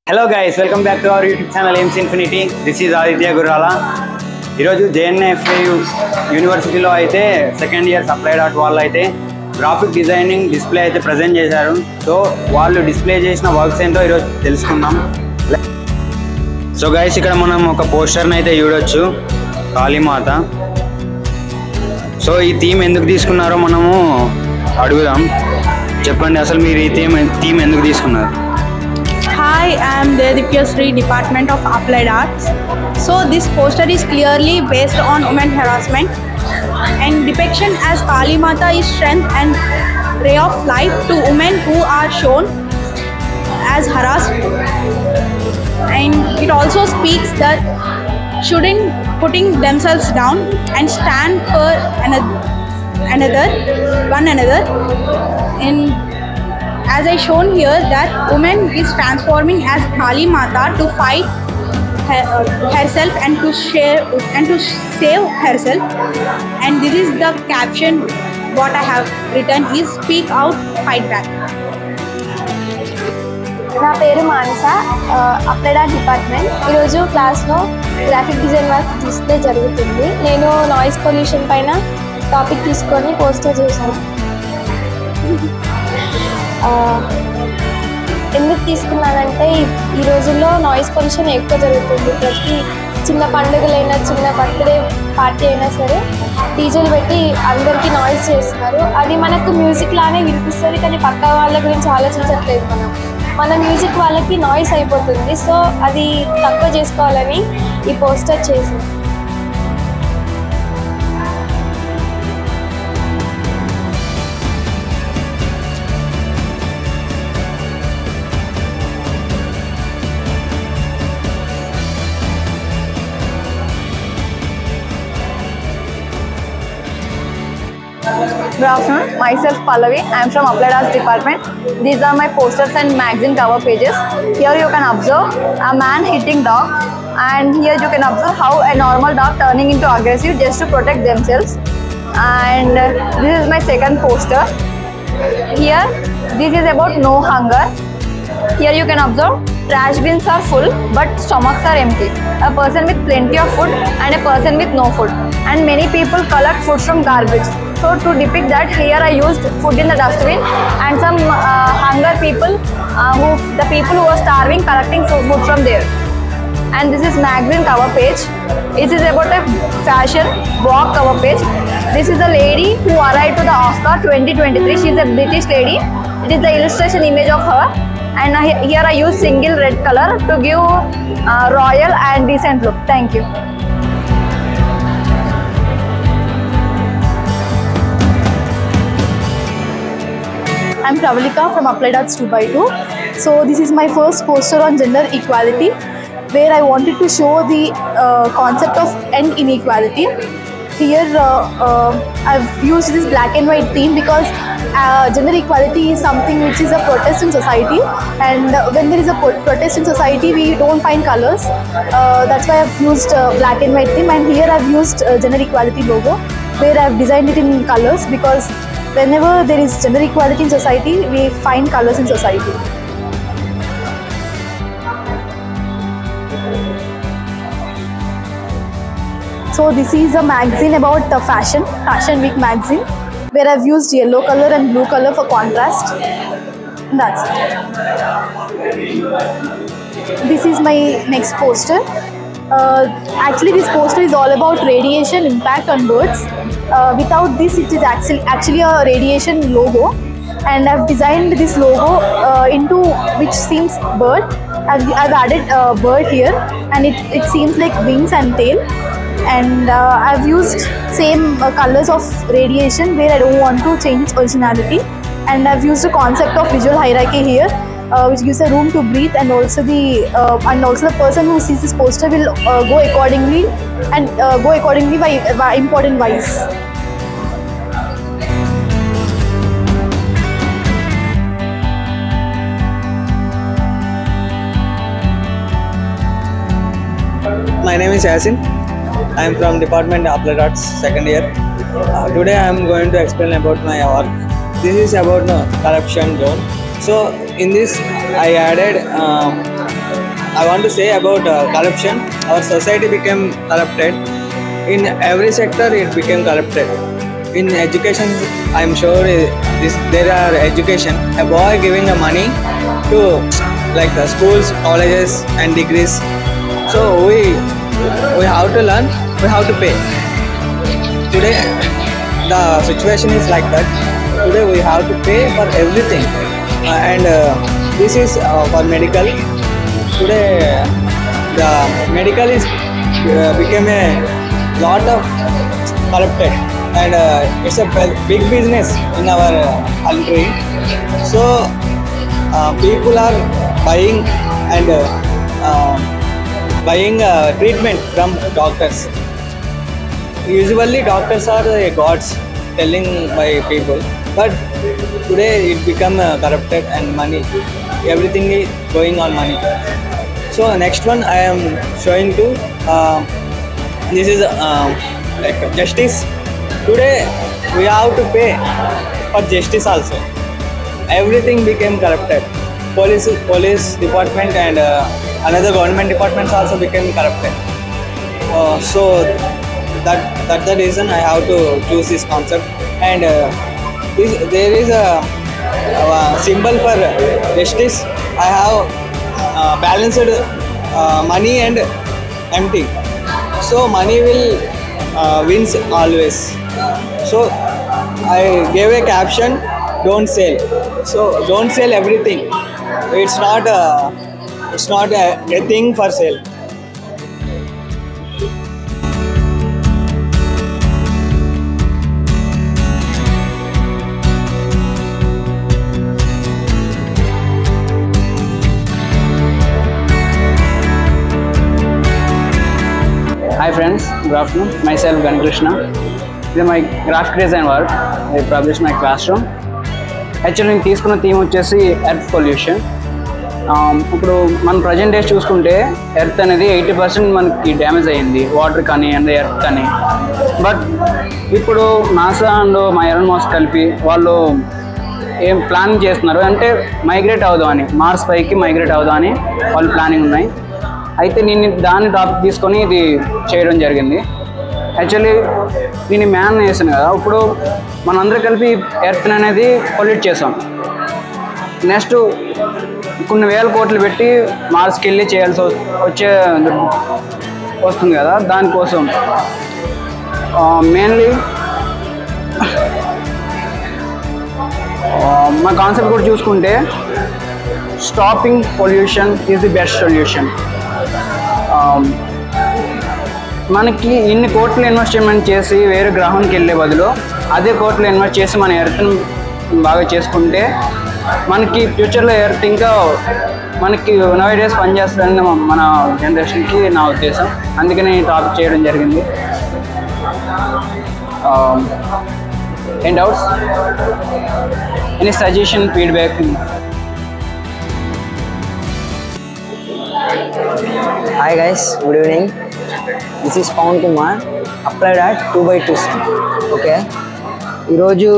Hello guys, welcome back to our YouTube channel Aims Infinity. This is Aditya Gurrala. ఈరోజు JNFU యూనివర్సిటీలో అయితే second year applied art వాళ్ళు అయితే graphic designing display అయితే present చేశారు. So వాళ్ళు డిస్ప్లే చేసిన వర్క్స్ ఏంటో ఈరోజు తెలుసుకుందాం. సో గైస్, ఇక్కడ మనం ఒక పోస్టర్ని అయితే చూడొచ్చు, కాళీమాత. సో ఈ థీమ్ ఎందుకు తీసుకున్నారో మనము అడుగుదాం. చెప్పండి, అసలు మీరు ఈ థీమ్ ఎందుకు తీసుకున్నారు? Hi, I am Dedipya Sri, Department of Applied Arts. So this poster is clearly based on women harassment, and depiction as Kali Mata is strength and ray of light to women who are shown as harassed. And it also speaks that shouldn't putting themselves down and stand for one another. In as I shown here that woman is transforming as Kali Mata to fight herself and to save herself. And this is the caption what I have written is speak out, fight back. నా పేరు మానస, applied art department. ఈరోజు క్లాస్లో graphic design work display జరుగుతుంది. నేను noise pollution పైన topic తీసుకొని poster చేశాను. ఎందుకు తీసుకున్నానంటే ఈ రోజుల్లో నాయిస్ పొల్యూషన్ ఎక్కువ జరుగుతుంది. ప్రతి చిన్న పండుగలైనా చిన్న బర్త్డే పార్టీ అయినా సరే డీజేలు పెట్టి అందరికీ నాయిస్ చేస్తున్నారు. అది మనకు మ్యూజిక్ లానే వినిపిస్తుంది, కానీ పక్క వాళ్ళ గురించి ఆలోచించట్లేదు. మన మ్యూజిక్ వాళ్ళకి నాయిస్ అయిపోతుంది. సో అది తక్కువ చేసుకోవాలని ఈ పోస్టర్ చేసింది. Good afternoon, myself Pallavi. I am from Applied Arts Department. These are my posters and magazine cover pages. Here you can observe a man hitting dog, and here you can observe how a normal dog turning into aggressive just to protect themselves. And this is my second poster. Here, this is about no hunger. Here you can observe trash bins are full but stomachs are empty. A person with plenty of food and a person with no food. And many people collect food from garbage. So to depict that, here I used food in the dustbin and some hunger people, the people who are starving, collecting food from there. And this is magazine cover page. It is about a fashion walk cover page. This is the lady who arrived to the Oscar 2023. She is a British lady. It is the illustration image of her. And here I use single red color to give royal and decent look. Thank you. I'm Pravalika from Applied Arts 2x2. So this is my first poster on gender equality, where I wanted to show the concept of end inequality. Here I've used this black and white theme because gender equality is something which is a protest in society, and when there is a protest in society we don't find colors. That's why I've used black and white theme, and here I've used gender equality logo, where I've designed it in colors, because whenever there is gender equality in society we find colors in society. So this is a magazine about fashion week magazine, where I've used yellow color and blue color for contrast. And that's it. This is my next poster. Actually, this poster is all about radiation impact on birds. Without this, it is actually a radiation logo, and I've designed this logo into which seems bird. I've added a bird here, and it seems like wings and tail. And I've used same colors of radiation where I don't want to change its originality. And I've used the concept of visual hierarchy here, which gives a room to breathe, and also the person who sees this poster will go accordingly by important wise. My name is Yasin. I am from Department of Applied Arts, second year. Today I am going to explain about my work. This is about corruption zone. So in this I added, I want to say about corruption. Our society became corrupted. In every sector it became corrupted. In education, I am sure there are education. A boy giving money to like schools, colleges and degrees. So we have to learn, we have to pay. Today the situation is like that. Today we have to pay for everything, and this is for medical. Today the medical is became a lot of corrupted, and it's a big business in our country. So people are buying and buying treatment from doctors. Usually doctors are gods telling by people, but today it become corrupted and money. Everything is going on money. So next one I am showing to this is like justice. Today we have to pay for justice also. Everything became corrupted. Police department and another government departments also became corrupted. So that's the reason I have to choose this concept. And there is a symbol for justice. I have balanced money and empty. So money will wins always. So I gave a caption, don't sell. So don't sell everything. It's not a thing for sale. Hi friends, good afternoon. Myself Gan Krishna. This is my graphic design work. I published my classroom. Actually నేను తీసుకున్న theme వచ్చేసి earth pollution. ఇప్పుడు మన present days చూసుకుంటే earth అనేది 80% మనకి damage అయ్యింది, water కానీ అండ్ ఎర్త్ కానీ. బట్ ఇప్పుడు నాసా అండ్ మా ఎలన్ మస్క్ కలిపి వాళ్ళు ఏం ప్లానింగ్ చేస్తున్నారు అంటే మైగ్రేట్ అవుదామని, మార్స్ పైకి మైగ్రేట్ అవుదామని వాళ్ళు ప్లానింగ్ ఉన్నాయి. అయితే నేను దాన్ని టాపిక్ తీసుకొని ఇది చేయడం జరిగింది. యాక్చువల్లీ నేను మ్యాన్ వేసాను కదా, ఇప్పుడు మనందరూ కలిపి ఎర్త్ అనేది పొల్యూట్ చేసాం. నెక్స్ట్ కొన్ని వేల కోట్లు పెట్టి మార్స్కి వెళ్ళి చేయాల్సి వస్తుంది కదా, దానికోసం మెయిన్లీ మా కాన్సెప్ట్ కూడా చూసుకుంటే stopping pollution is the best solution. మనకి ఇన్ని కోట్లు ఇన్వెస్ట్మెంట్ చేసి వేరే గ్రహానికి వెళ్ళే బదులు అదే కోట్లు ఇన్వెస్ట్ చేసి మన ఎర్త్ని బాగా చేసుకుంటే మనకి ఫ్యూచర్లో ఎర్త్ ఇంకా మనకి నవ్ డేస్ పనిచేస్తుందని మన జనరేషన్కి నా ఉద్దేశం. అందుకని ఈ టాపిక్ చేయడం జరిగింది. Any doubts, any suggestion, feedback? Hi guys, good evening. This is Pawan Kumar, Applied Art 2x2. Okay, ఈరోజు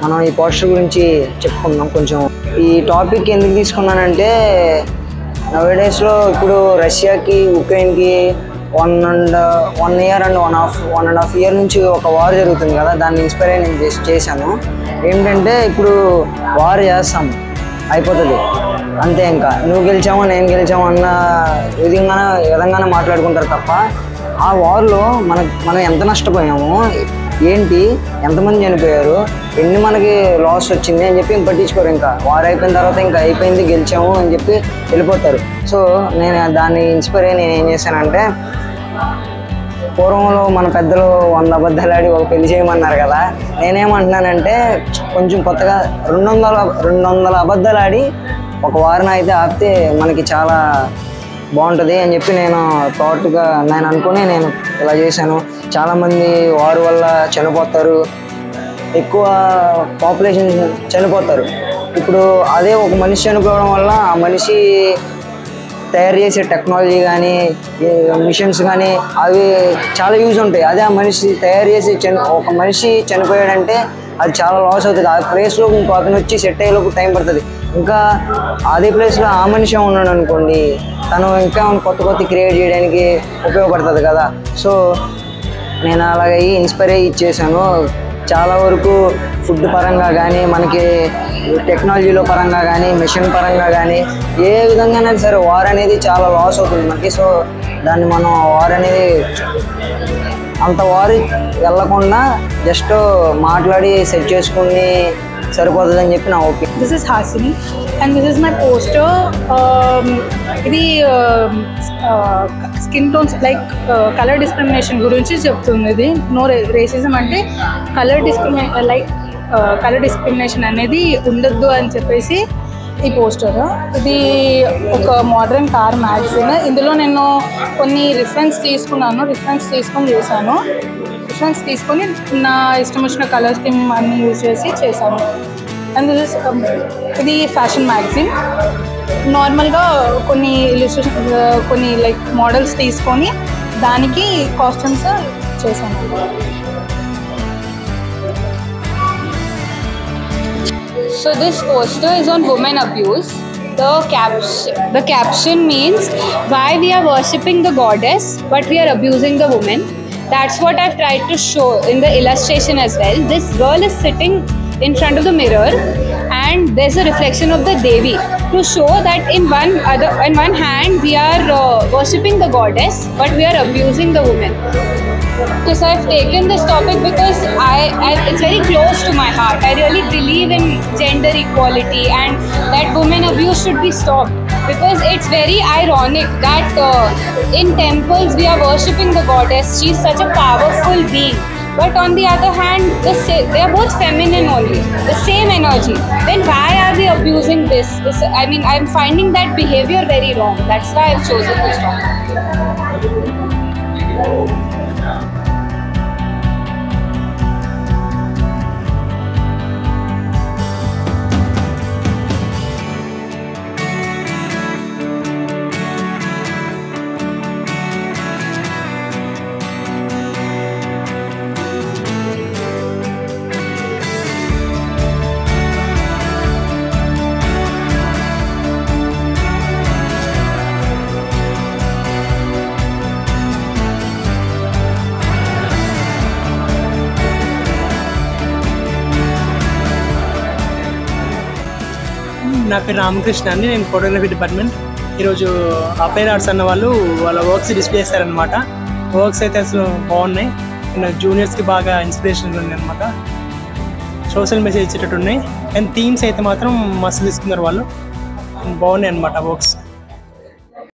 మనం ఈ పోస్టర్ గురించి చెప్పుకుందాం. కొంచెం ఈ టాపిక్ ఎందుకు తీసుకున్నానంటే నవ్ డేస్లో ఇప్పుడు రష్యాకి ఉక్రెయిన్కి 1 year and 1.5 year నుంచి ఒక వార్ జరుగుతుంది కదా, దాన్ని ఇన్స్పైర్ అయ్యి నేను చేశాను. ఏంటంటే ఇప్పుడు వార్ చేస్తాం అయిపోతుంది అంతే, ఇంకా నువ్వు గెలిచామో నేను గెలిచామో అన్న విధంగానే మాట్లాడుకుంటారు తప్ప ఆ వార్లో మనం ఎంత నష్టపోయాము, ఏంటి, ఎంతమంది చనిపోయారు, ఎన్ని మనకి లాస్ వచ్చింది అని చెప్పి పట్టించుకోరు. ఇంకా వార్ అయిపోయిన తర్వాత ఇంకా అయిపోయింది, గెలిచాము అని చెప్పి వెళ్ళిపోతారు. సో నేను దాన్ని ఇన్స్పైర్ అయ్యి నేను ఏం చేశానంటే, పూర్వంలో మన పెద్దలు 100 అబద్ధాలు ఆడి ఒక పెళ్లి చేయమన్నారు కదా, నేనేమంటున్నానంటే కొంచెం కొత్తగా 200 అబద్ధాలు ఆడి ఒక వారం అయితే ఆపితే మనకి చాలా బాగుంటుంది అని చెప్పి నేను అనుకుని నేను ఇలా చేశాను. చాలామంది వారు వల్ల చనిపోతారు, ఎక్కువ పాపులేషన్ చనిపోతారు. ఇప్పుడు అదే ఒక మనిషి చనిపోవడం వల్ల ఆ మనిషి తయారు చేసే టెక్నాలజీ కానీ మిషన్స్ కానీ అవి చాలా యూజ్ ఉంటాయి. అదే ఆ మనిషి తయారు చేసి ఒక మనిషి చనిపోయాడంటే అది చాలా లాస్ అవుతుంది. ఆ ప్లేస్లో ఇంకో అతను వచ్చి సెట్ అయ్యేలోపు టైం పడుతుంది. ఇంకా అదే ప్లేస్లో ఆ మనిషి ఉన్నాడు అనుకోండి, తను ఇంకా కొత్త క్రియేట్ చేయడానికి ఉపయోగపడుతుంది కదా. సో నేను అలాగే ఇన్స్పైర్ అయ్యి ఇచ్చేసాను. చాలా వరకు ఫుడ్ పరంగా కానీ, మనకి టెక్నాలజీలో పరంగా కానీ, మిషన్ పరంగా కానీ, ఏ విధంగానే సరే వార్ అనేది చాలా లాస్ అవుతుంది మనకి. సో దాన్ని మనం వార్ అనేది అంత వార్ వెళ్ళకుండా జస్ట్ మాట్లాడి సెట్ చేసుకుని సరిపోతుందని చెప్పి నా opinion. This is Hasini and this is my poster. ఇది skin tones like colour discrimination గురించి చెప్తుంది. ఇది నో రేసిజం అంటే కలర్ డిస్క్రిమినేషన్ అనేది ఉండద్దు అని చెప్పేసి ఈ పోస్టర్. ఇది ఒక మోడర్న్ కార్ మ్యాగజైన్. ఇందులో నేను కొన్ని రిఫరెన్స్ తీసుకొని చేశాను. రిఫరెన్స్ తీసుకొని నా ఇష్టం వచ్చిన కలర్ స్కీమ్ అన్నీ యూజ్ చేశాను. అండ్ ఇది ఫ్యాషన్ మ్యాగజైన్. నార్మల్గా కొన్ని ఇలిస్ట్రేషన్ కొన్ని లైక్ మోడల్స్ తీసుకొని దానికి కాస్ట్యూమ్స్ చేశాను. So this poster is on women abuse. The caption means why we are worshipping the goddess but we are abusing the woman. That's what I've tried to show in the illustration as well. This girl is sitting in front of the mirror and there's a reflection of the Devi to show that in one hand we are worshipping the goddess but we are abusing the woman. So I've taken this topic because it's very close to my heart. I really believe in gender equality and that women abuse should be stopped, because it's very ironic that in temples we are worshipping the goddess. She's such a powerful being, but on the other hand they are both feminine only, the same energy. Then why are we abusing this? I mean, I'm finding that behavior very wrong. That's why I've chosen this topic. నా పేరు రామకృష్ణ అండి, నేను photography department. ఈరోజు applied arts అన్న వాళ్ళు వాళ్ళ works display చేస్తారనమాట. Works అయితే అసలు బాగున్నాయి, నాకు జూనియర్స్కి బాగా ఇన్స్పిరేషన్ ఉంది అనమాట. సోషల్ మెసేజ్ ఇచ్చేటట్టు ఉన్నాయి, అండ్ థీమ్స్ అయితే మాత్రం మస్తు తీసుకున్నారు వాళ్ళు, బాగున్నాయి అనమాట వర్క్స్.